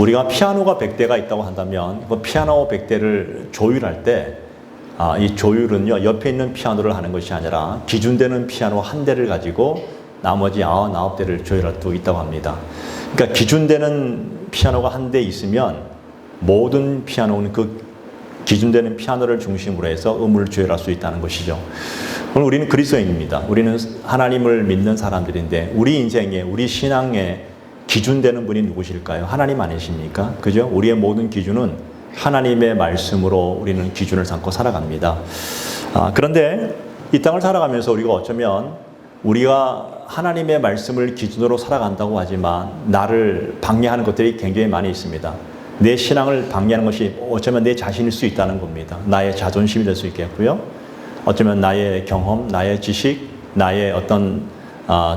우리가 피아노가 100대가 있다고 한다면 그 피아노 100대를 조율할 때 이 조율은요, 옆에 있는 피아노를 하는 것이 아니라 기준되는 피아노 한 대를 가지고 나머지 99대를 조율할 수 있다고 합니다. 그러니까 기준되는 피아노가 한 대 있으면 모든 피아노는 그 기준되는 피아노를 중심으로 해서 음을 조율할 수 있다는 것이죠. 오늘 우리는 그리스도인입니다. 우리는 하나님을 믿는 사람들인데 우리 인생에, 우리 신앙에 기준되는 분이 누구실까요? 하나님 아니십니까? 그죠? 우리의 모든 기준은 하나님의 말씀으로 우리는 기준을 삼고 살아갑니다. 그런데 이 땅을 살아가면서 우리가 어쩌면 우리가 하나님의 말씀을 기준으로 살아간다고 하지만 나를 방해하는 것들이 굉장히 많이 있습니다. 내 신앙을 방해하는 것이 어쩌면 내 자신일 수 있다는 겁니다. 나의 자존심이 될 수 있겠고요. 어쩌면 나의 경험, 나의 지식, 나의 어떤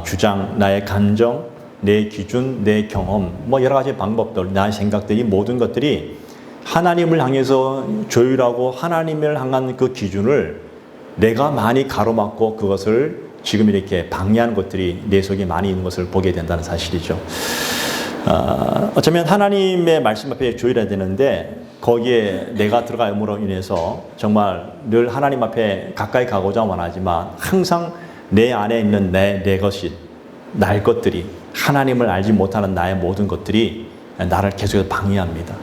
주장, 나의 감정, 내 기준, 내 경험, 뭐 여러 가지 방법들, 나의 생각들이 모든 것들이 하나님을 향해서 조율하고 하나님을 향한 그 기준을 내가 많이 가로막고 그것을 지금 이렇게 방해하는 것들이 내 속에 많이 있는 것을 보게 된다는 사실이죠. 어쩌면 하나님의 말씀 앞에 조율해야 되는데 거기에 내가 들어감으로 인해서 정말 늘 하나님 앞에 가까이 가고자 원하지만 항상 내 안에 있는 내 것이, 나의 것들이, 하나님을 알지 못하는 나의 모든 것들이 나를 계속해서 방해합니다.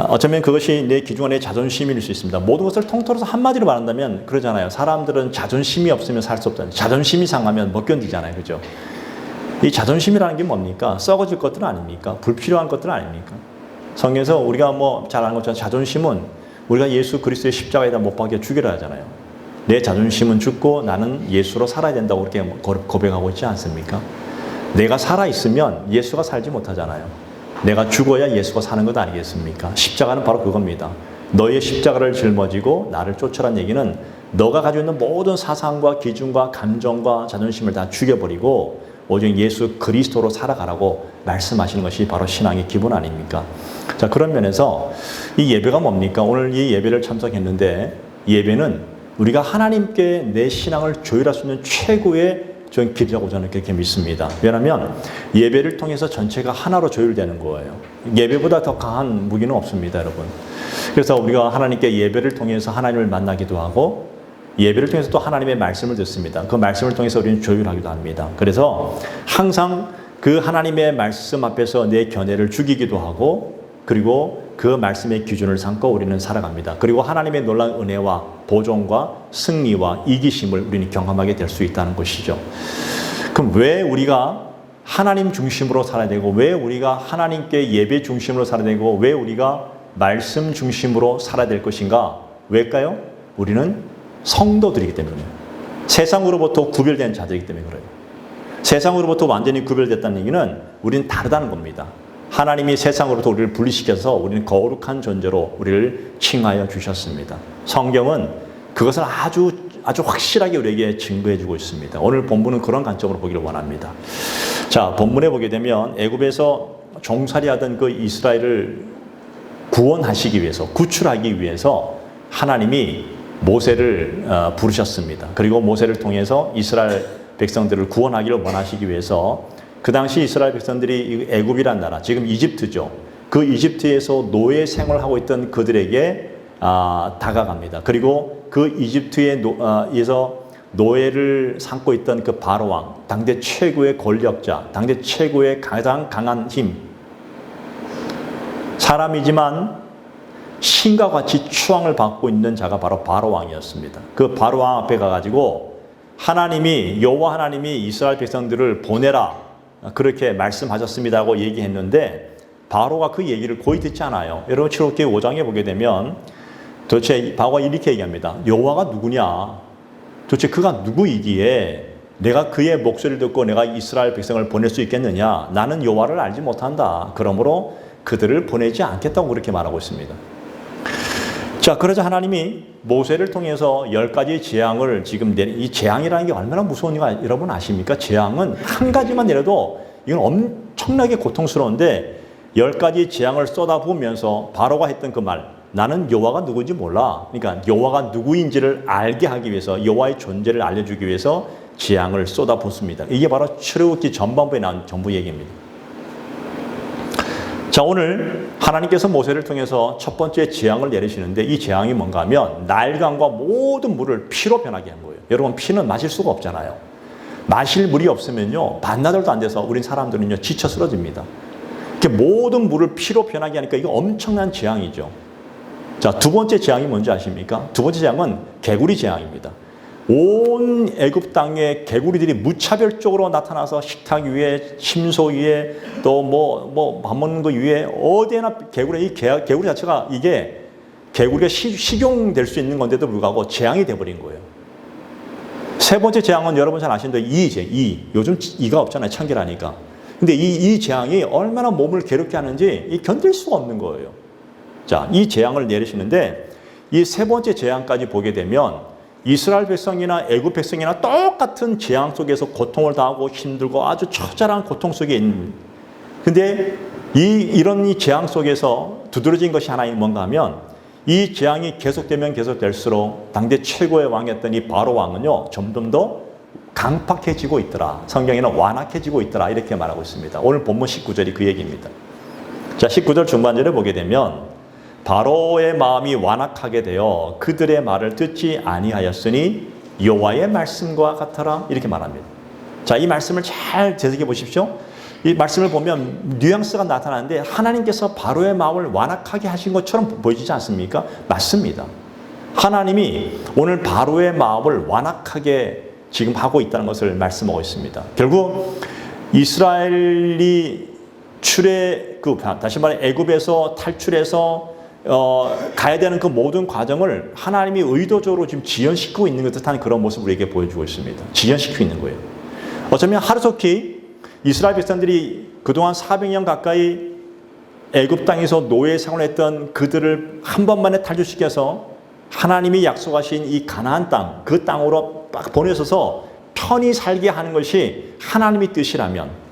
어쩌면 그것이 내 기준과 내 자존심일 수 있습니다. 모든 것을 통틀어서 한마디로 말한다면 그러잖아요. 사람들은 자존심이 없으면 살 수 없잖아요. 자존심이 상하면 못 견디잖아요. 그죠? 이 자존심이라는 게 뭡니까? 썩어질 것들은 아닙니까? 불필요한 것들은 아닙니까? 성경에서 우리가 뭐 잘 아는 것처럼 자존심은 우리가 예수 그리스도의 십자가에다 못 박여 죽이라 하잖아요. 내 자존심은 죽고 나는 예수로 살아야 된다고 그렇게 고백하고 있지 않습니까? 내가 살아있으면 예수가 살지 못하잖아요. 내가 죽어야 예수가 사는 것 아니겠습니까? 십자가는 바로 그겁니다. 너의 십자가를 짊어지고 나를 쫓으라는 얘기는 너가 가지고 있는 모든 사상과 기준과 감정과 자존심을 다 죽여버리고 오직 예수 그리스도로 살아가라고 말씀하시는 것이 바로 신앙의 기본 아닙니까? 자, 그런 면에서 이 예배가 뭡니까? 오늘 이 예배를 참석했는데 예배는 우리가 하나님께 내 신앙을 조율할 수 있는 최고의 길이라고 저는 그렇게 믿습니다. 왜냐하면 예배를 통해서 전체가 하나로 조율되는 거예요. 예배보다 더 강한 무기는 없습니다, 여러분. 그래서 우리가 하나님께 예배를 통해서 하나님을 만나기도 하고 예배를 통해서 또 하나님의 말씀을 듣습니다. 그 말씀을 통해서 우리는 조율하기도 합니다. 그래서 항상 그 하나님의 말씀 앞에서 내 견해를 죽이기도 하고 그리고 그 말씀의 기준을 삼고 우리는 살아갑니다. 그리고 하나님의 놀라운 은혜와 보존과 승리와 이기심을 우리는 경험하게 될 수 있다는 것이죠. 그럼 왜 우리가 하나님 중심으로 살아야 되고 왜 우리가 하나님께 예배 중심으로 살아야 되고 왜 우리가 말씀 중심으로 살아야 될 것인가? 왜일까요? 우리는 성도들이기 때문에 세상으로부터 구별된 자들이기 때문에 그래요. 세상으로부터 완전히 구별됐다는 얘기는 우리는 다르다는 겁니다. 하나님이 세상으로부터 우리를 분리시켜서 우리는 거룩한 존재로 우리를 칭하여 주셨습니다. 성경은 그것을 아주 확실하게 우리에게 증거해 주고 있습니다. 오늘 본문은 그런 관점으로 보기를 원합니다. 자, 본문에 보게 되면 애굽에서 종살이하던 그 이스라엘을 구원하시기 위해서, 구출하기 위해서 하나님이 모세를 부르셨습니다. 그리고 모세를 통해서 이스라엘 백성들을 구원하기를 원하시기 위해서 그 당시 이스라엘 백성들이 애굽이란 나라, 지금 이집트죠. 그 이집트에서 노예 생활을 하고 있던 그들에게 다가갑니다. 그리고 그 이집트에서 노예를 삼고 있던 그 바로왕, 당대 최고의 권력자, 당대 최고의 가장 강한 힘, 사람이지만 신과 같이 추앙을 받고 있는 자가 바로 바로왕이었습니다. 그 바로왕 앞에 가가지고 여호와 하나님이 이스라엘 백성들을 보내라 그렇게 말씀하셨습니다고 얘기했는데 바로가 그 얘기를 거의 듣지 않아요. 여러분 출애굽기 5장에 보게 되면 도대체 바로가 이렇게 얘기합니다. 여호와가 누구냐? 도대체 그가 누구이기에 내가 그의 목소리를 듣고 내가 이스라엘 백성을 보낼 수 있겠느냐? 나는 여호와를 알지 못한다. 그러므로 그들을 보내지 않겠다고 그렇게 말하고 있습니다. 자, 그러자 하나님이 모세를 통해서 10가지 재앙을 지금 이 재앙이라는 게 얼마나 무서운 거 여러분 아십니까? 재앙은 한 가지만 내려도 이건 엄청나게 고통스러운데 10가지 재앙을 쏟아부으면서 바로가 했던 그 말, 나는 여호와가 누구인지 몰라. 그러니까 여호와가 누구인지를 알게 하기 위해서, 여호와의 존재를 알려주기 위해서 재앙을 쏟아붓습니다. 이게 바로 출애굽기 전반부에 나온 전부 얘기입니다. 자, 오늘 하나님께서 모세를 통해서 첫 번째 재앙을 내리시는데 이 재앙이 뭔가 하면 날강과 모든 물을 피로 변하게 한 거예요. 여러분, 피는 마실 수가 없잖아요. 마실 물이 없으면요, 반나절도 안 돼서 우린 사람들은요, 지쳐 쓰러집니다. 이렇게 모든 물을 피로 변하게 하니까 이거 엄청난 재앙이죠. 자, 두 번째 재앙이 뭔지 아십니까? 두 번째 재앙은 개구리 재앙입니다. 온 애굽 땅에 개구리들이 무차별적으로 나타나서 식탁 위에, 침소 위에, 또 밥 먹는 거 위에 어디에나 이 개구리 자체가 이게 개구리가 식용될 수 있는 건데도 불구하고 재앙이 돼버린 거예요. 세 번째 재앙은 여러분 잘 아시는데 이. 요즘 이가 없잖아요. 청결하니까. 근데 이 재앙이 얼마나 몸을 괴롭게 하는지 견딜 수가 없는 거예요. 자, 이 재앙을 내리시는데 이 세 번째 재앙까지 보게 되면 이스라엘 백성이나 애굽 백성이나 똑같은 재앙 속에서 고통을 당하고 힘들고 아주 처절한 고통 속에 있는. 근데 이런 재앙 속에서 두드러진 것이 하나 뭔가 하면 이 재앙이 계속되면 계속될수록 당대 최고의 왕이었던 이 바로 왕은요, 점점 더 강팍해지고 있더라. 성경에는 완악해지고 있더라. 이렇게 말하고 있습니다. 오늘 본문 19절이 그 얘기입니다. 자, 19절 중반절에 보게 되면 바로의 마음이 완악하게 되어 그들의 말을 듣지 아니하였으니 여호와의 말씀과 같더라. 이렇게 말합니다. 자, 이 말씀을 잘 되새겨 보십시오. 이 말씀을 보면 뉘앙스가 나타나는데 하나님께서 바로의 마음을 완악하게 하신 것처럼 보이지 않습니까? 맞습니다. 하나님이 오늘 바로의 마음을 완악하게 지금 하고 있다는 것을 말씀하고 있습니다. 결국 이스라엘이 다시 말해 애굽에서 탈출해서 가야 되는 그 모든 과정을 하나님이 의도적으로 지금 지연시키고 있는 듯한 그런 모습을 우리에게 보여주고 있습니다. 지연시키고 있는 거예요. 어쩌면 하루속히 이스라엘 백성들이 그동안 400년 가까이 애굽 땅에서 노예 생활을 했던 그들을 한 번만에 탈출시켜서 하나님이 약속하신 이 가나안 땅, 그 땅으로 딱 보내셔서 편히 살게 하는 것이 하나님의 뜻이라면,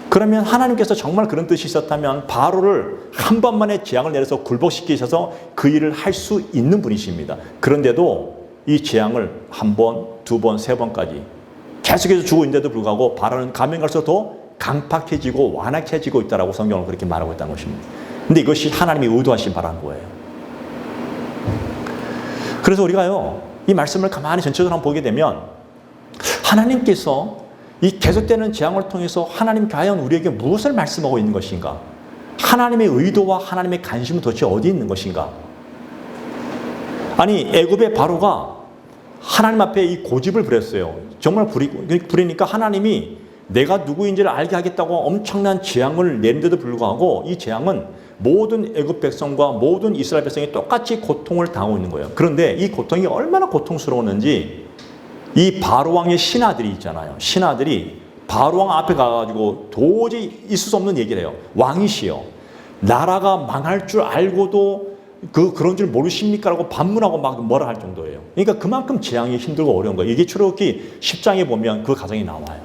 그러면 하나님께서 정말 그런 뜻이 있었다면 바로를 한 번만에 재앙을 내려서 굴복시키셔서 그 일을 할 수 있는 분이십니다. 그런데도 이 재앙을 한 번, 두 번, 세 번까지 계속해서 주고 있는데도 불구하고 바로는 가면 갈수록 더 강팍해지고 완악해지고 있다라고 성경은 그렇게 말하고 있다는 것입니다. 근데 이것이 하나님이 의도하신 바라는 거예요. 그래서 우리가요, 이 말씀을 가만히 전체적으로 한번 보게 되면 하나님께서 이 계속되는 재앙을 통해서 하나님 과연 우리에게 무엇을 말씀하고 있는 것인가? 하나님의 의도와 하나님의 관심은 도대체 어디 있는 것인가? 아니, 애굽의 바로가 하나님 앞에 이 고집을 부렸어요. 정말 부리니까 하나님이 내가 누구인지를 알게 하겠다고 엄청난 재앙을 내린데도 불구하고 이 재앙은 모든 애굽 백성과 모든 이스라엘 백성이 똑같이 고통을 당하고 있는 거예요. 그런데 이 고통이 얼마나 고통스러웠는지 이 바로왕의 신하들이 있잖아요. 신하들이 바로왕 앞에 가가지고 도저히 있을 수 없는 얘기를 해요. 왕이시여, 나라가 망할 줄 알고도 그런 줄 모르십니까? 라고 반문하고 막 뭐라 할 정도예요. 그러니까 그만큼 재앙이 힘들고 어려운 거예요. 이게 출애굽기 10장에 보면 그 가정이 나와요.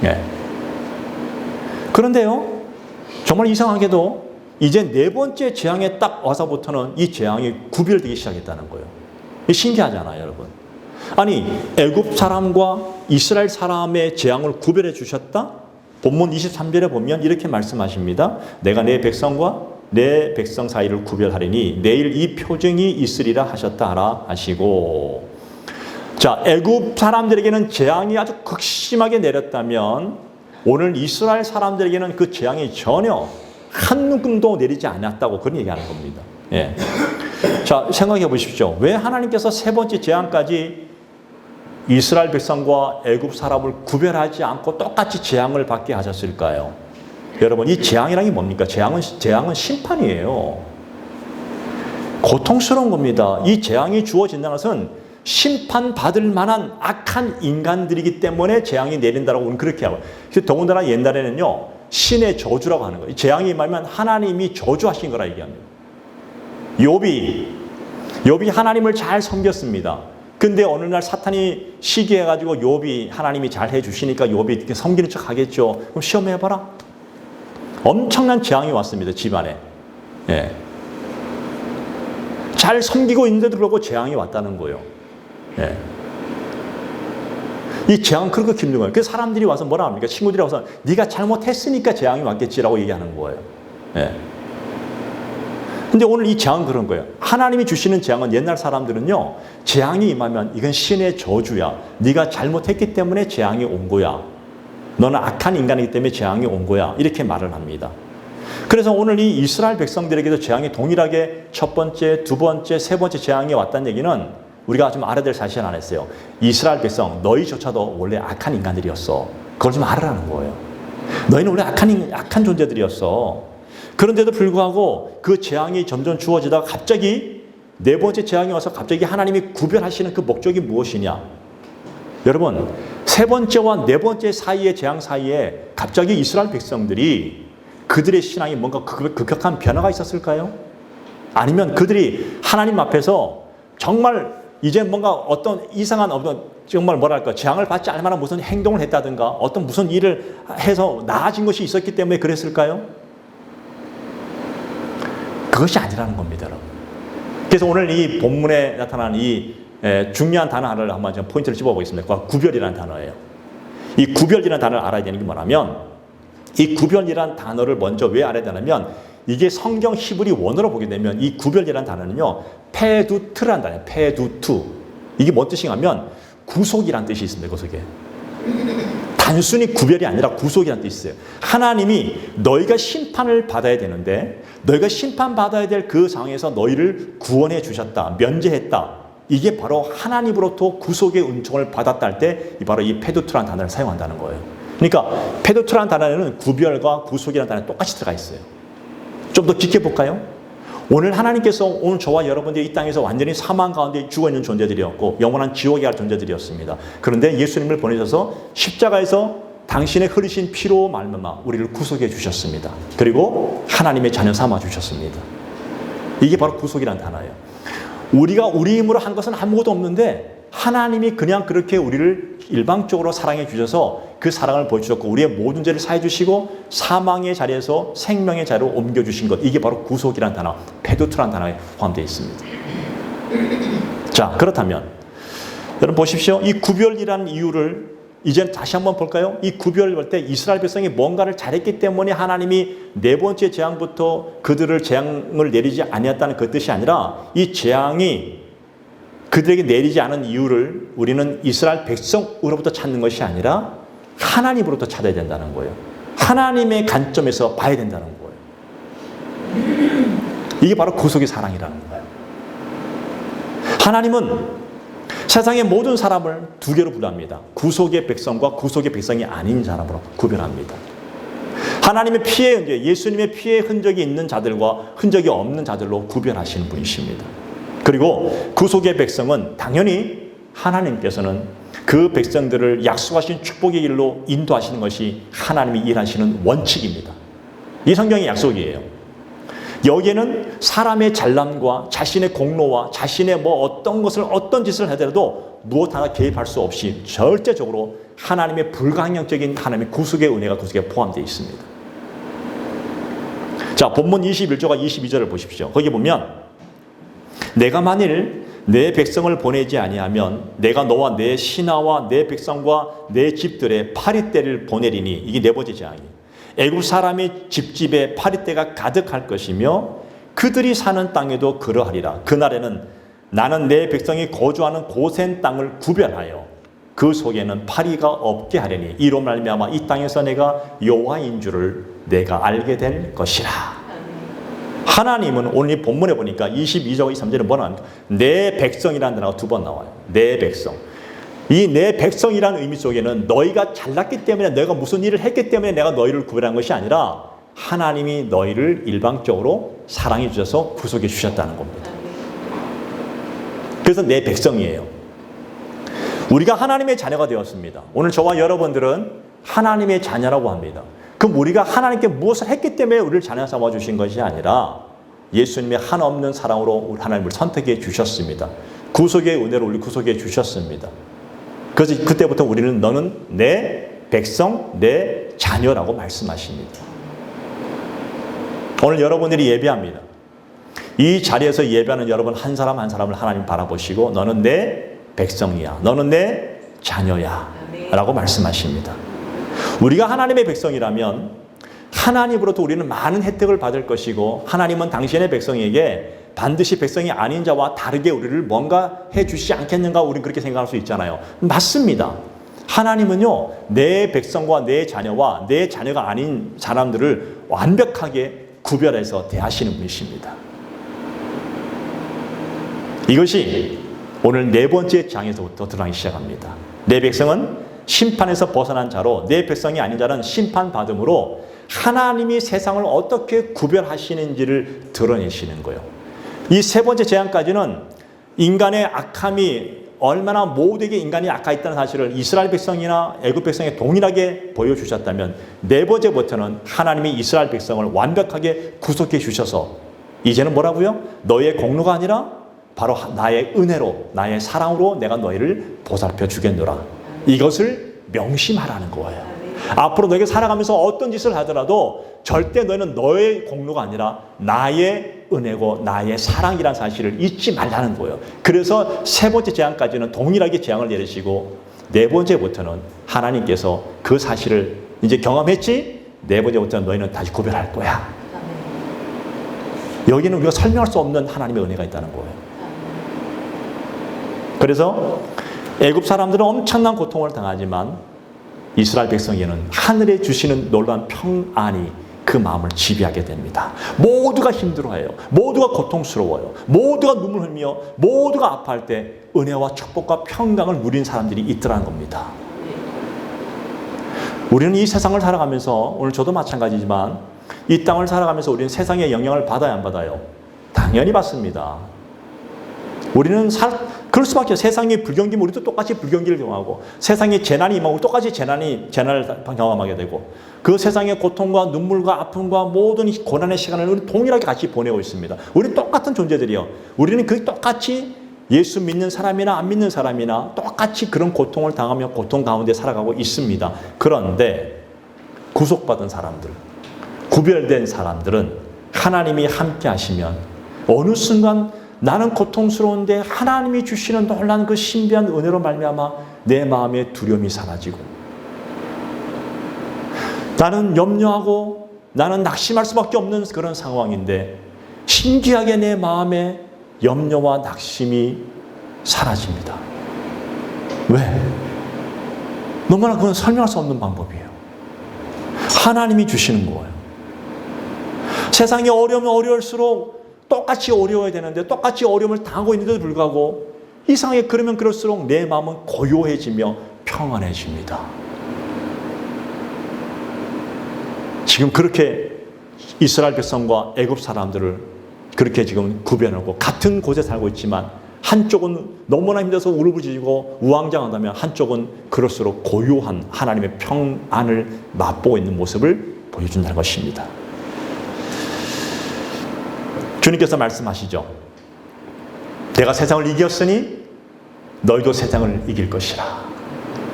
네. 그런데요, 정말 이상하게도 이제 네 번째 재앙에 딱 와서부터는 이 재앙이 구별되기 시작했다는 거예요. 신기하잖아요, 여러분. 아니, 애굽 사람과 이스라엘 사람의 재앙을 구별해 주셨다? 본문 23절에 보면 이렇게 말씀하십니다. 내가 내 백성과 내 백성 사이를 구별하리니 내일 이 표징이 있으리라 하셨다 하라 하시고, 자, 애굽 사람들에게는 재앙이 아주 극심하게 내렸다면 오늘 이스라엘 사람들에게는 그 재앙이 전혀 한 움큼도 내리지 않았다고 그런 얘기하는 겁니다. 예. 자, 생각해 보십시오. 왜 하나님께서 세 번째 재앙까지 이스라엘 백성과 애굽 사람을 구별하지 않고 똑같이 재앙을 받게 하셨을까요? 여러분, 이 재앙이란 게 뭡니까? 재앙은 심판이에요. 고통스러운 겁니다. 이 재앙이 주어진다는 것은 심판받을 만한 악한 인간들이기 때문에 재앙이 내린다라고 우리는 그렇게 하고, 더군다나 옛날에는요, 신의 저주라고 하는 거예요. 재앙이 말하면 하나님이 저주하신 거라 얘기합니다. 욥이 하나님을 잘 섬겼습니다. 근데 어느 날 사탄이 시기해가지고 욥이 하나님이 잘 해주시니까 욥이 이렇게 섬기는 척 하겠죠. 그럼 시험해봐라. 엄청난 재앙이 왔습니다, 집안에. 예. 잘 섬기고 있는데도 불구하고 재앙이 왔다는 거예요. 예. 이 재앙은 그렇게 힘든 거예요. 그래서 사람들이 와서 뭐라 합니까? 친구들이 와서 네가 잘못했으니까 재앙이 왔겠지라고 얘기하는 거예요. 예. 근데 오늘 이 재앙은 그런 거예요. 하나님이 주시는 재앙은 옛날 사람들은요, 재앙이 임하면 이건 신의 저주야. 네가 잘못했기 때문에 재앙이 온 거야. 너는 악한 인간이기 때문에 재앙이 온 거야. 이렇게 말을 합니다. 그래서 오늘 이 이스라엘 백성들에게도 재앙이 동일하게 첫 번째, 두 번째, 세 번째 재앙이 왔다는 얘기는 우리가 좀 알아야 될 사실 안 했어요. 이스라엘 백성, 너희조차도 원래 악한 인간들이었어. 그걸 좀 알아라는 거예요. 너희는 원래 악한 존재들이었어. 그런데도 불구하고 그 재앙이 점점 주어지다가 갑자기 네 번째 재앙이 와서 갑자기 하나님이 구별하시는 그 목적이 무엇이냐? 여러분, 세 번째와 네 번째 사이의 재앙 사이에 갑자기 이스라엘 백성들이 그들의 신앙이 뭔가 급격한 변화가 있었을까요? 아니면 그들이 하나님 앞에서 정말 이제 뭔가 어떤 이상한 정말 뭐랄까 재앙을 받지 않을 만한 무슨 행동을 했다든가 어떤 무슨 일을 해서 나아진 것이 있었기 때문에 그랬을까요? 그것이 아니라는 겁니다, 여러분. 그래서 오늘 이 본문에 나타난 이 중요한 단어 하나를 한번 좀 포인트를 집어보겠습니다. 그건 구별이라는 단어예요. 이 구별이라는 단어를 알아야 되는 게 뭐냐면 이 구별이라는 단어를 먼저 왜 알아야 되냐면 이게 성경 히브리 원어로 보게 되면 이 구별이라는 단어는요, 페두트라는 단어예요. 페두트. 이게 뭔 뜻이냐면 구속이라는 뜻이 있습니다. 구속에. 단순히 구별이 아니라 구속이라는 뜻이 있어요. 하나님이 너희가 심판을 받아야 되는데 너희가 심판받아야 될 그 상황에서 너희를 구원해 주셨다. 면제했다. 이게 바로 하나님으로부터 구속의 은총을 받았다 할 때 바로 이 페두트라는 단어를 사용한다는 거예요. 그러니까 페두트라는 단어에는 구별과 구속이라는 단어가 똑같이 들어가 있어요. 좀 더 깊게 볼까요? 오늘 하나님께서 오늘 저와 여러분들이 이 땅에서 완전히 사망 가운데 죽어있는 존재들이었고 영원한 지옥에 갈 존재들이었습니다. 그런데 예수님을 보내셔서 십자가에서 당신의 흐르신 피로 말미암아 우리를 구속해 주셨습니다. 그리고 하나님의 자녀 삼아 주셨습니다. 이게 바로 구속이라는 단어예요. 우리가 우리 힘으로 한 것은 아무것도 없는데 하나님이 그냥 그렇게 우리를 일방적으로 사랑해 주셔서 그 사랑을 보여주셨고 우리의 모든 죄를 사해 주시고 사망의 자리에서 생명의 자리로 옮겨주신 것, 이게 바로 구속이라는 단어, 페두트라는 단어에 포함되어 있습니다. 자, 그렇다면 여러분 보십시오. 이 구별이라는 이유를 이제 다시 한번 볼까요? 이 구별을 볼 때 이스라엘 백성이 뭔가를 잘했기 때문에 하나님이 네 번째 재앙부터 그들을 재앙을 내리지 아니했다는 그 뜻이 아니라 이 재앙이 그들에게 내리지 않은 이유를 우리는 이스라엘 백성으로부터 찾는 것이 아니라 하나님으로부터 찾아야 된다는 거예요. 하나님의 관점에서 봐야 된다는 거예요. 이게 바로 구속의 사랑이라는 거예요. 하나님은 세상의 모든 사람을 두 개로 분류합니다. 구속의 백성과 구속의 백성이 아닌 사람으로 구별합니다. 하나님의 피의 흔적, 예수님의 피의 흔적이 있는 자들과 흔적이 없는 자들로 구별하시는 분이십니다. 그리고 구속의 백성은 당연히 하나님께서는 그 백성들을 약속하신 축복의 길로 인도하시는 것이 하나님이 일하시는 원칙입니다. 이 성경의 약속이에요. 여기에는 사람의 잘남과 자신의 공로와 자신의 어떤 것을 어떤 짓을 하더라도 무엇 하나 개입할 수 없이 절대적으로 하나님의 불가항력적인 하나님의 구속의 은혜가 구속에 포함되어 있습니다. 자, 본문 21절과 22절을 보십시오. 거기 보면 내가 만일 내 백성을 보내지 아니하면 내가 너와 내 신하와 내 백성과 내 집들에 파리떼를 보내리니, 이게 네 번째 재앙이에요. 애굽 사람의 집집에 파리떼가 가득할 것이며 그들이 사는 땅에도 그러하리라. 그날에는 나는 내 백성이 거주하는 고센 땅을 구별하여 그 속에는 파리가 없게 하려니 이로 말미암아 이 땅에서 내가 여호와인 줄을 내가 알게 될 것이라. 하나님은 오늘 이 본문에 보니까 22절 23절에 뭐냐, 내 백성이라는 단어가 두 번 나와요. 내 백성. 이 내 백성이라는 의미 속에는 너희가 잘났기 때문에, 내가 무슨 일을 했기 때문에 내가 너희를 구별한 것이 아니라 하나님이 너희를 일방적으로 사랑해 주셔서 구속해 주셨다는 겁니다. 그래서 내 백성이에요. 우리가 하나님의 자녀가 되었습니다. 오늘 저와 여러분들은 하나님의 자녀라고 합니다. 그럼 우리가 하나님께 무엇을 했기 때문에 우리를 자녀 삼아 주신 것이 아니라 예수님의 한없는 사랑으로 하나님을 선택해 주셨습니다. 구속의 은혜로 우리 구속해 주셨습니다. 그래서 그때부터 우리는 너는 내 백성, 내 자녀라고 말씀하십니다. 오늘 여러분들이 예배합니다. 이 자리에서 예배하는 여러분 한 사람 한 사람을 하나님 바라보시고 너는 내 백성이야, 너는 내 자녀야 라고 말씀하십니다. 우리가 하나님의 백성이라면 하나님으로부터 우리는 많은 혜택을 받을 것이고 하나님은 당신의 백성에게 반드시 백성이 아닌 자와 다르게 우리를 뭔가 해주시지 않겠는가 우리는 그렇게 생각할 수 있잖아요. 맞습니다. 하나님은요 내 백성과 내 자녀와 내 자녀가 아닌 사람들을 완벽하게 구별해서 대하시는 분이십니다. 이것이 오늘 네 번째 장에서부터 드러나기 시작합니다. 내 백성은 심판에서 벗어난 자로 내 백성이 아닌 자는 심판받음으로 하나님이 세상을 어떻게 구별하시는지를 드러내시는 거예요. 이 세 번째 재앙까지는 인간의 악함이 얼마나 모두에게 인간이 악화했다는 사실을 이스라엘 백성이나 애굽 백성에 동일하게 보여주셨다면 네 번째부터는 하나님이 이스라엘 백성을 완벽하게 구속해 주셔서 이제는 뭐라고요? 너의 공로가 아니라 바로 나의 은혜로 나의 사랑으로 내가 너희를 보살펴 주겠노라. 이것을 명심하라는 거예요. 앞으로 너에게 살아가면서 어떤 짓을 하더라도 절대 너희는 너의 공로가 아니라 나의 은혜고 나의 사랑이라는 사실을 잊지 말라는 거예요. 그래서 세 번째 재앙까지는 동일하게 재앙을 내리시고 네 번째부터는 하나님께서 그 사실을 이제 경험했지? 네 번째부터는 너희는 다시 구별할 거야. 여기는 우리가 설명할 수 없는 하나님의 은혜가 있다는 거예요. 그래서 애굽 사람들은 엄청난 고통을 당하지만 이스라엘 백성에게는 하늘에 주시는 놀라운 평안이 그 마음을 지배하게 됩니다. 모두가 힘들어해요. 모두가 고통스러워요. 모두가 눈물 흘리며 모두가 아파할 때 은혜와 축복과 평강을 누린 사람들이 있더라는 겁니다. 우리는 이 세상을 살아가면서 오늘 저도 마찬가지지만 이 땅을 살아가면서 우리는 세상의 영향을 받아야 안 받아요? 당연히 받습니다. 우리는 그럴 수밖에 없어요. 세상의 불경기면 우리도 똑같이 불경기를 경험하고 세상에 재난이 임하고 똑같이 재난을 경험하게 되고 그 세상의 고통과 눈물과 아픔과 모든 고난의 시간을 우리 동일하게 같이 보내고 있습니다. 우리는 똑같은 존재들이요. 우리는 그 똑같이 예수 믿는 사람이나 안 믿는 사람이나 똑같이 그런 고통을 당하며 고통 가운데 살아가고 있습니다. 그런데 구속받은 사람들, 구별된 사람들은 하나님이 함께 하시면 어느 순간 나는 고통스러운데 하나님이 주시는 놀라운 그 신비한 은혜로 말미암아 내 마음의 두려움이 사라지고 나는 염려하고 나는 낙심할 수밖에 없는 그런 상황인데 신기하게 내 마음의 염려와 낙심이 사라집니다. 왜? 너무나 그건 설명할 수 없는 방법이에요. 하나님이 주시는 거예요. 세상이 어려우면 어려울수록 똑같이 어려워야 되는데 똑같이 어려움을 당하고 있는데도 불구하고 이상하게 그러면 그럴수록 내 마음은 고요해지며 평안해집니다. 지금 그렇게 이스라엘 백성과 애굽 사람들을 그렇게 지금 구별하고 같은 곳에 살고 있지만 한쪽은 너무나 힘들어서 울부짖고 우왕좌왕하다면 한쪽은 그럴수록 고요한 하나님의 평안을 맛보고 있는 모습을 보여준다는 것입니다. 주님께서 말씀하시죠. 내가 세상을 이겼으니 너희도 세상을 이길 것이라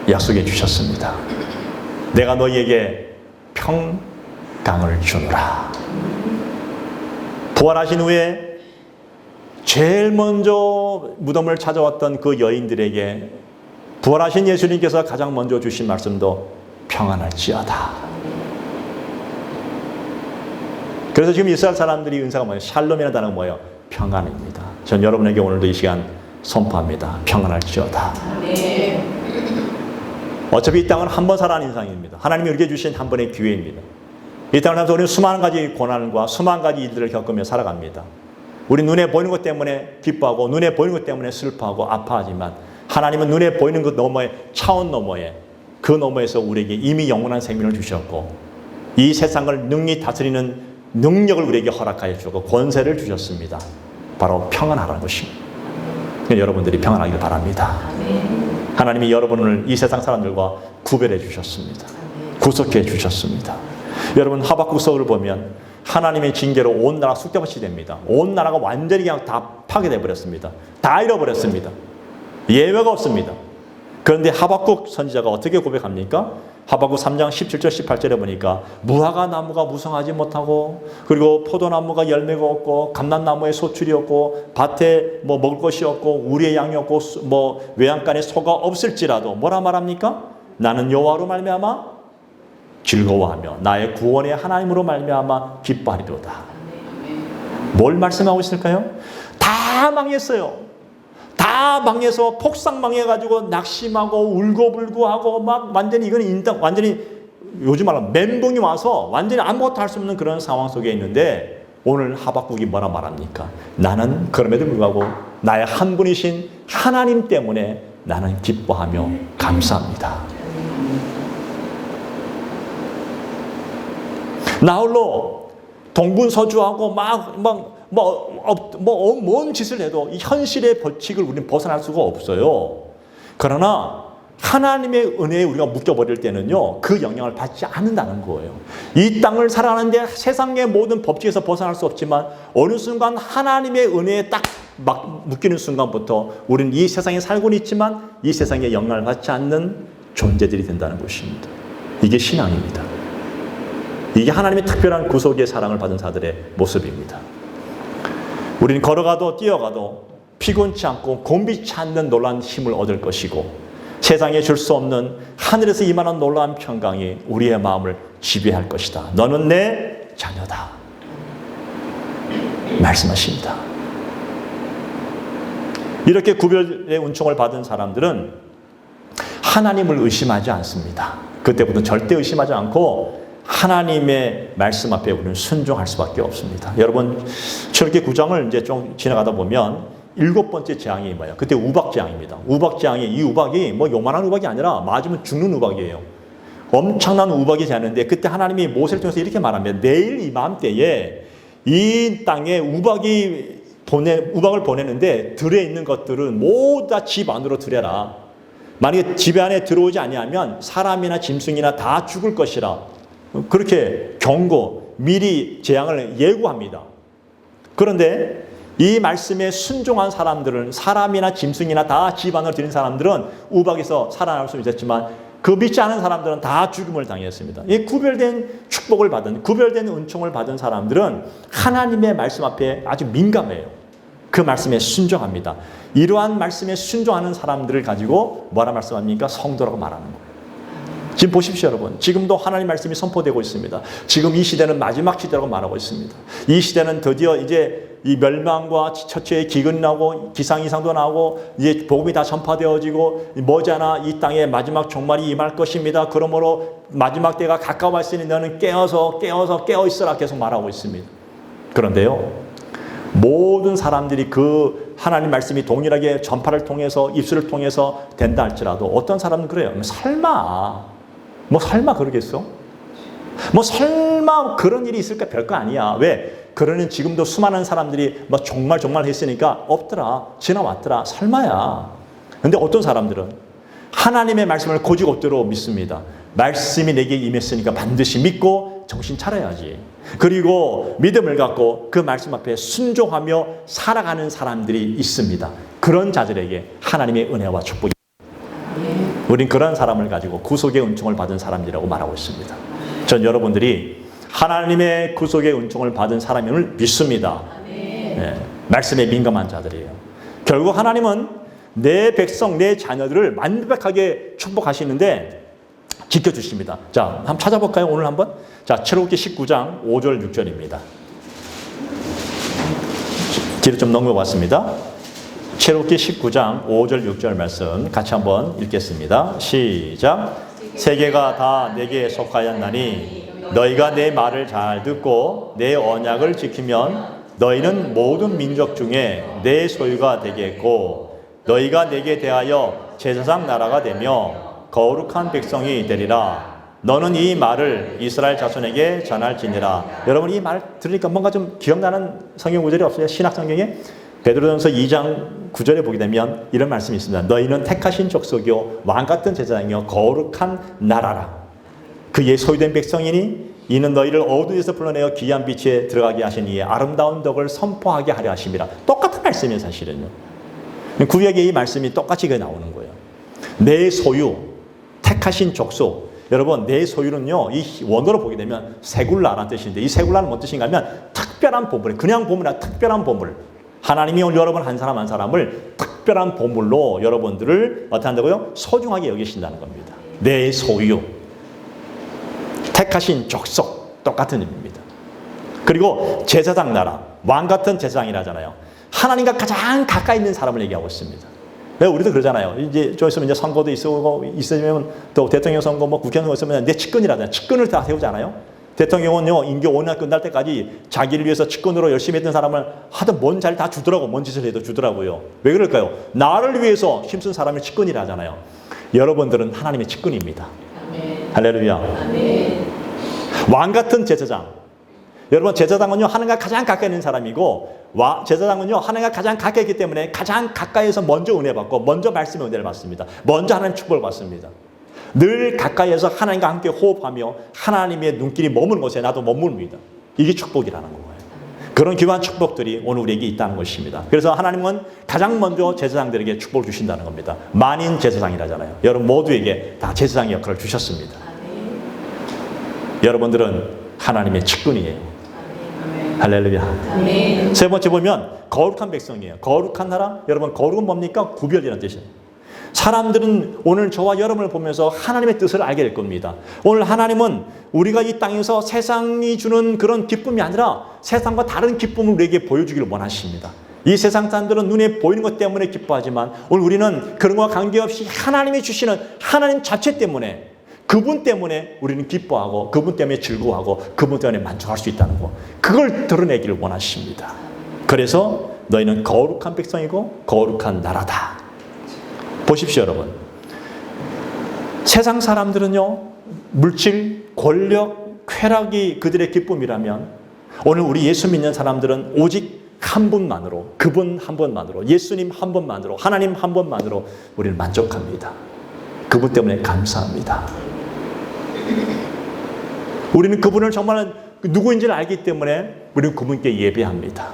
약속해 주셨습니다. 내가 너희에게 평강을 주노라. 부활하신 후에 제일 먼저 무덤을 찾아왔던 그 여인들에게 부활하신 예수님께서 가장 먼저 주신 말씀도 평안할지어다. 그래서 지금 이스라엘 사람들이 은사가 뭐예요? 샬롬이라는 단어가 뭐예요? 평안입니다. 전 여러분에게 오늘도 이 시간 선포합니다. 평안할지어다. 네. 어차피 이 땅은 한 번 살아가는 인생입니다. 하나님이 우리에게 주신 한 번의 기회입니다. 이 땅을 살면서 우리는 수많은 가지 고난과 수많은 가지 일들을 겪으며 살아갑니다. 우리 눈에 보이는 것 때문에 기뻐하고 눈에 보이는 것 때문에 슬퍼하고 아파하지만 하나님은 눈에 보이는 것 너머에 차원 너머에 그 너머에서 우리에게 이미 영원한 생명을 주셨고 이 세상을 능히 다스리는 능력을 우리에게 허락하여 주고 권세를 주셨습니다. 바로 평안하라는 것입니다. 여러분들이 평안하기를 바랍니다. 하나님이 여러분을 이 세상 사람들과 구별해 주셨습니다. 구속해 주셨습니다. 여러분 하박국서를 보면 하나님의 징계로 온 나라가 쑥대밭이 됩니다. 온 나라가 완전히 그냥 다 파괴돼 버렸습니다. 다 잃어버렸습니다. 예외가 없습니다. 그런데 하박국 선지자가 어떻게 고백합니까? 하박국 3장 17절 18절에 보니까 무화과 나무가 무성하지 못하고 그리고 포도나무가 열매가 없고 감람나무에 소출이 없고 밭에 뭐 먹을 것이 없고 우리의 양이 없고 뭐 외양간에 소가 없을지라도 뭐라 말합니까? 나는 여호와로 말미암아 즐거워하며 나의 구원의 하나님으로 말미암아 기뻐하리로다. 뭘 말씀하고 있을까요? 다 망했어요. 다 망해서 폭삭 망해가지고 낙심하고 울고불고하고 막 완전히 이건 완전히 요즘 말로 멘붕이 와서 완전히 아무것도 할 수 없는 그런 상황 속에 있는데 오늘 하박국이 뭐라 말합니까? 나는 그럼에도 불구하고 나의 한 분이신 하나님 때문에 나는 기뻐하며 감사합니다. 나 홀로 동분서주하고 뭔 짓을 해도 이 현실의 벌칙을 우리는 벗어날 수가 없어요. 그러나 하나님의 은혜에 우리가 묶여버릴 때는요, 그 영향을 받지 않는다는 거예요. 이 땅을 살아가는데 세상의 모든 법칙에서 벗어날 수 없지만 어느 순간 하나님의 은혜에 딱 막 묶이는 순간부터 우리는 이 세상에 살고는 있지만 이 세상에 영향을 받지 않는 존재들이 된다는 것입니다. 이게 신앙입니다. 이게 하나님의 특별한 구속의 사랑을 받은 자들의 모습입니다. 우리는 걸어가도 뛰어가도 피곤치 않고 곤비치 않는 놀라운 힘을 얻을 것이고 세상에 줄 수 없는 하늘에서 임하는 놀라운 평강이 우리의 마음을 지배할 것이다. 너는 내 자녀다. 말씀하십니다. 이렇게 구별의 은총을 받은 사람들은 하나님을 의심하지 않습니다. 그때부터 절대 의심하지 않고 하나님의 말씀 앞에 우리는 순종할 수밖에 없습니다. 여러분, 철기 9장을 이제 좀 지나가다 보면 7번째 재앙이 뭐예요? 그때 우박 재앙입니다. 우박 재앙이, 이 우박이 뭐 요만한 우박이 아니라 맞으면 죽는 우박이에요. 엄청난 우박이 재앙인데 그때 하나님이 모세를 통해서 이렇게 말하면 내일 이맘때에 이 땅에 우박을 보내는데 들에 있는 것들은 모두 다 집 안으로 들여라. 만약에 집 안에 들어오지 아니하면 사람이나 짐승이나 다 죽을 것이라. 그렇게 경고, 미리 재앙을 예고합니다. 그런데 이 말씀에 순종한 사람들은 사람이나 짐승이나 다 집 안으로 들인 사람들은 우박에서 살아날 수 있었지만 그 믿지 않은 사람들은 다 죽음을 당했습니다. 이 구별된 축복을 받은, 구별된 은총을 받은 사람들은 하나님의 말씀 앞에 아주 민감해요. 그 말씀에 순종합니다. 이러한 말씀에 순종하는 사람들을 가지고 뭐라 말씀합니까? 성도라고 말하는 거예요. 지금 보십시오, 여러분. 지금도 하나님 말씀이 선포되고 있습니다. 지금 이 시대는 마지막 시대라고 말하고 있습니다. 이 시대는 드디어 이제 이 멸망과 처처의 기근이 나오고 기상이상도 나오고 이제 복음이 다 전파되어지고 머지않아 이 땅에 마지막 종말이 임할 것입니다. 그러므로 마지막 때가 가까웠으니 너는 깨어 있어라 계속 말하고 있습니다. 그런데요, 모든 사람들이 그 하나님 말씀이 동일하게 전파를 통해서 입술을 통해서 된다 할지라도 어떤 사람은 그래요. 설마 그러겠어? 설마 그런 일이 있을까? 별거 아니야. 왜? 그러는 지금도 수많은 사람들이 정말 했으니까 없더라. 지나왔더라. 설마야. 근데 어떤 사람들은 하나님의 말씀을 고지고대로 믿습니다. 말씀이 내게 임했으니까 반드시 믿고 정신 차려야지. 그리고 믿음을 갖고 그 말씀 앞에 순종하며 살아가는 사람들이 있습니다. 그런 자들에게 하나님의 은혜와 축복이. 우린 그런 사람을 가지고 구속의 은총을 받은 사람들이라고 말하고 있습니다. 전 여러분들이 하나님의 구속의 은총을 받은 사람임을 믿습니다. 네, 말씀에 민감한 자들이에요. 결국 하나님은 내 백성, 내 자녀들을 완벽하게 축복하시는데 지켜주십니다. 자, 한번 찾아볼까요? 오늘 한번. 자, 출애굽기 19장 5절 6절입니다. 뒤로 좀 넘겨봤습니다. 출애굽기 19장 5절 6절 말씀 같이 한번 읽겠습니다. 시작. 세계가 다 내게 속하였나니 너희가 내 말을 잘 듣고 내 언약을 지키면 너희는 모든 민족 중에 내 소유가 되겠고 너희가 내게 대하여 제사장 나라가 되며 거룩한 백성이 되리라. 너는 이 말을 이스라엘 자손에게 전할지니라. 여러분, 이 말 들으니까 뭔가 좀 기억나는 성경 구절이 없어요? 신약 성경에 베드로전서 2장 9절에 보게 되면 이런 말씀이 있습니다. 너희는 택하신 족속이요 왕 같은 제사장이요 거룩한 나라라. 그의 소유된 백성이니 이는 너희를 어두에서 불러내어 귀한 빛에 들어가게 하신 이의 아름다운 덕을 선포하게 하려 하심이라. 똑같은 말씀이에요, 사실은요. 구약의 이 말씀이 똑같이 나오는 거예요. 내 소유, 택하신 족속. 여러분, 내 소유는요, 이 원어로 보게 되면 세굴라라는 뜻인데, 이 세굴라는 뭔 뜻인가 하면 특별한 보물, 그냥 보물이나 특별한 보물. 하나님이 여러분 한 사람 한 사람을 특별한 보물로 여러분들을 어떻게 한다고요? 소중하게 여기신다는 겁니다. 내 소유. 택하신 족속, 똑같은 의미입니다. 그리고 제사장 나라, 왕 같은 제사장이라잖아요. 하나님과 가장 가까이 있는 사람을 얘기하고 있습니다. 우리도 그러잖아요. 이제 좀 있으면 이제 선거도 있으면 또 대통령 선거, 뭐 국회의원 선거 있으면 내 측근이라잖아요. 측근을 다 세우잖아요. 대통령은요, 임기 5년 끝날 때까지 자기를 위해서 측근으로 열심히 했던 사람을 하여튼 뭔 잘 다 주더라고. 뭔 짓을 해도 주더라고요. 왜 그럴까요? 나를 위해서 힘쓴 사람을 측근이라 하잖아요. 여러분들은 하나님의 측근입니다. 아멘. 할렐루야. 아멘. 왕 같은 제사장. 여러분, 제사장은요, 하나님과 가장 가까이 있는 사람이고, 제사장은요, 하나님과 가장 가까이 있기 때문에 가장 가까이에서 먼저 은혜 받고, 먼저 말씀의 은혜를 받습니다. 먼저 하나님 축복을 받습니다. 늘 가까이에서 하나님과 함께 호흡하며 하나님의 눈길이 머무는 곳에 나도 머무릅니다. 이게 축복이라는 거예요. 그런 귀한 축복들이 오늘 우리에게 있다는 것입니다. 그래서 하나님은 가장 먼저 제사장들에게 축복을 주신다는 겁니다. 만인 제사장이라잖아요. 여러분 모두에게 다 제사장의 역할을 주셨습니다. 여러분들은 하나님의 측근이에요. 할렐루야. 세 번째 보면 거룩한 백성이에요. 거룩한 나라. 여러분, 거룩은 뭡니까? 구별이라는 뜻이에요. 사람들은 오늘 저와 여러분을 보면서 하나님의 뜻을 알게 될 겁니다. 오늘 하나님은 우리가 이 땅에서 세상이 주는 그런 기쁨이 아니라 세상과 다른 기쁨을 우리에게 보여주기를 원하십니다. 이 세상 사람들은 눈에 보이는 것 때문에 기뻐하지만 오늘 우리는 그런 것과 관계없이 하나님이 주시는 하나님 자체 때문에, 그분 때문에 우리는 기뻐하고 그분 때문에 즐거워하고 그분 때문에 만족할 수 있다는 것, 그걸 드러내기를 원하십니다. 그래서 너희는 거룩한 백성이고 거룩한 나라다. 보십시오, 여러분. 세상 사람들은요, 물질, 권력, 쾌락이 그들의 기쁨이라면 오늘 우리 예수 믿는 사람들은 오직 한 분만으로, 그분 한 분만으로, 예수님 한 분만으로, 하나님 한 분만으로 우리는 만족합니다. 그분 때문에 감사합니다. 우리는 그분을 정말 누구인지를 알기 때문에 우리는 그분께 예배합니다.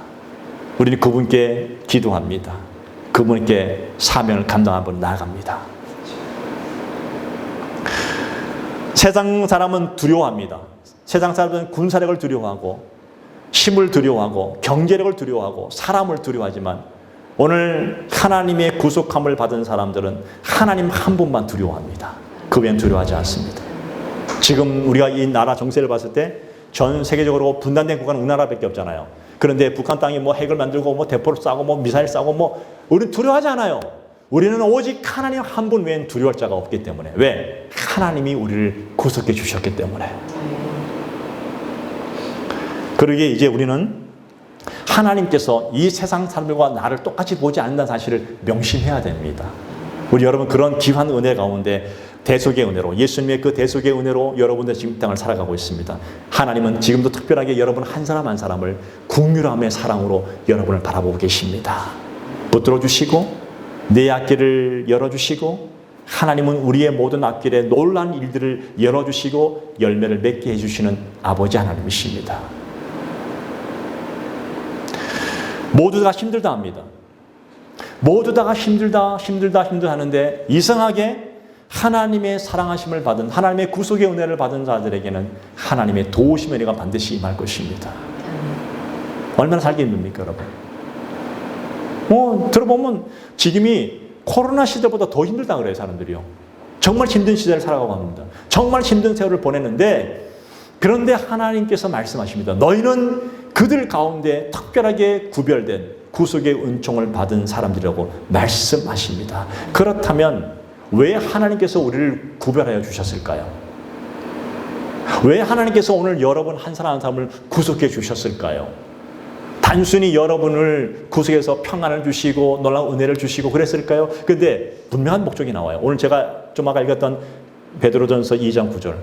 우리는 그분께 기도합니다. 그분께 사명을 감당하고 나아갑니다. 세상 사람은 두려워합니다. 세상 사람은 군사력을 두려워하고 힘을 두려워하고 경제력을 두려워하고 사람을 두려워하지만 오늘 하나님의 구속함을 받은 사람들은 하나님 한 분만 두려워합니다. 그 외엔 두려워하지 않습니다. 지금 우리가 이 나라 정세를 봤을 때 전 세계적으로 분단된 국가는 우리나라밖에 없잖아요. 그런데 북한 땅에 뭐 핵을 만들고 뭐 대포를 쏴고 뭐 미사일 쏴고 뭐 우리는 두려워하지 않아요. 우리는 오직 하나님 한 분 외엔 두려워할 자가 없기 때문에. 왜? 하나님이 우리를 구속해 주셨기 때문에. 그러기에 이제 우리는 하나님께서 이 세상 사람들과 나를 똑같이 보지 않는다는 사실을 명심해야 됩니다. 우리 여러분, 그런 귀한 은혜 가운데 대속의 은혜로, 예수님의 그 대속의 은혜로 여러분들 지금 땅을 살아가고 있습니다. 하나님은 지금도 특별하게 여러분 한 사람 한 사람을 국률함의 사랑으로 여러분을 바라보고 계십니다. 붙들어 주시고 내 앞길을 열어주시고, 하나님은 우리의 모든 앞길에 놀라운 일들을 열어주시고 열매를 맺게 해주시는 아버지 하나님이십니다. 모두 다 힘들다 합니다. 모두 다가 힘들다 하는데 이상하게 하나님의 사랑하심을 받은, 하나님의 구속의 은혜를 받은 자들에게는 하나님의 도우심의 은혜가 반드시 임할 것입니다. 얼마나 살기 힘듭니까, 여러분? 들어보면 지금이 코로나 시대보다 더 힘들다 그래요, 사람들이요. 정말 힘든 시대를 살아가고 합니다. 정말 힘든 세월을 보내는데, 그런데 하나님께서 말씀하십니다. 너희는 그들 가운데 특별하게 구별된 구속의 은총을 받은 사람들이라고 말씀하십니다. 그렇다면 왜 하나님께서 우리를 구별하여 주셨을까요? 왜 하나님께서 오늘 여러분 한 사람 한 사람을 구속해 주셨을까요? 단순히 여러분을 구속해서 평안을 주시고 놀라운 은혜를 주시고 그랬을까요? 그런데 분명한 목적이 나와요. 오늘 제가 좀 아까 읽었던 베드로전서 2장 9절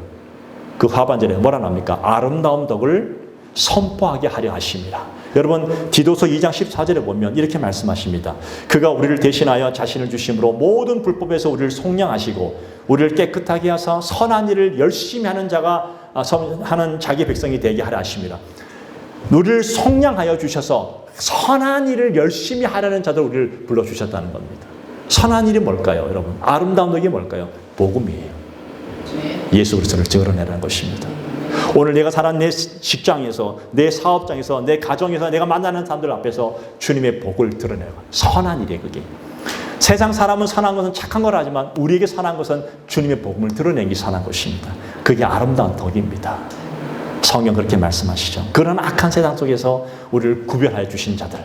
그 하반절에 뭐라 나옵니까? 아름다운 덕을 선포하게 하려 하심이라. 여러분 디도서 2장 14절에 보면 이렇게 말씀하십니다. 그가 우리를 대신하여 자신을 주심으로 모든 불법에서 우리를 속량하시고 우리를 깨끗하게 하사 선한 일을 열심히 하는 자가 하는 자기 백성이 되게 하려 하심이라. 우리를 속량하여 주셔서 선한 일을 열심히 하려는 자들 우리를 불러주셨다는 겁니다. 선한 일이 뭘까요, 여러분? 아름다운 덕이 뭘까요? 복음이에요. 예수 그리스도를 드러내라는 것입니다. 오늘 내가 사는 내 직장에서, 내 사업장에서, 내 가정에서 내가 만나는 사람들 앞에서 주님의 복을 드러내라. 선한 일이에요, 그게. 세상 사람은 선한 것은 착한 걸 하지만 우리에게 선한 것은 주님의 복음을 드러내는 게 선한 것입니다. 그게 아름다운 덕입니다. 성경 그렇게 말씀하시죠. 그런 악한 세상 속에서 우리를 구별하여 주신 자들,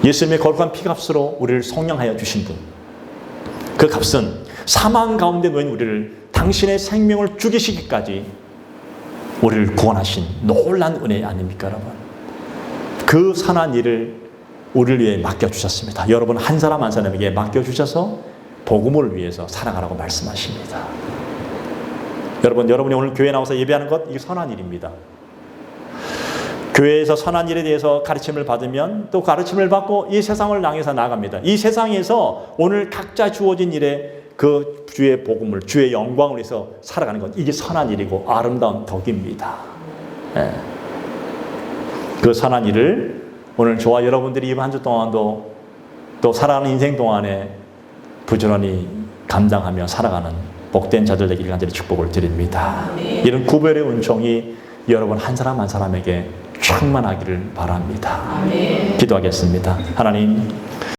예수님의 거룩한 피값으로 우리를 속량하여 주신 분, 그 값은 사망 가운데 놓인 우리를 당신의 생명을 죽이시기까지 우리를 구원하신 놀라운 은혜 아닙니까, 여러분? 그 선한 일을 우리를 위해 맡겨주셨습니다. 여러분 한 사람 한 사람에게 맡겨주셔서 복음을 위해서 살아가라고 말씀하십니다. 여러분이 오늘 교회에 나와서 예배하는 것, 이게 선한 일입니다. 교회에서 선한 일에 대해서 가르침을 받으면 또 가르침을 받고 이 세상을 향해서 나아갑니다. 이 세상에서 오늘 각자 주어진 일에 그 주의 복음을, 주의 영광을 위해서 살아가는 것, 이게 선한 일이고 아름다운 덕입니다. 네. 그 선한 일을 오늘 저와 여러분들이 이번 한 주 동안도 또 살아가는 인생 동안에 부지런히 감당하며 살아가는 복된 자들 되기를 간절히 축복을 드립니다. 이런 구별의 은총이 여러분 한 사람 한 사람에게 충만하기를 바랍니다. 기도하겠습니다. 하나님,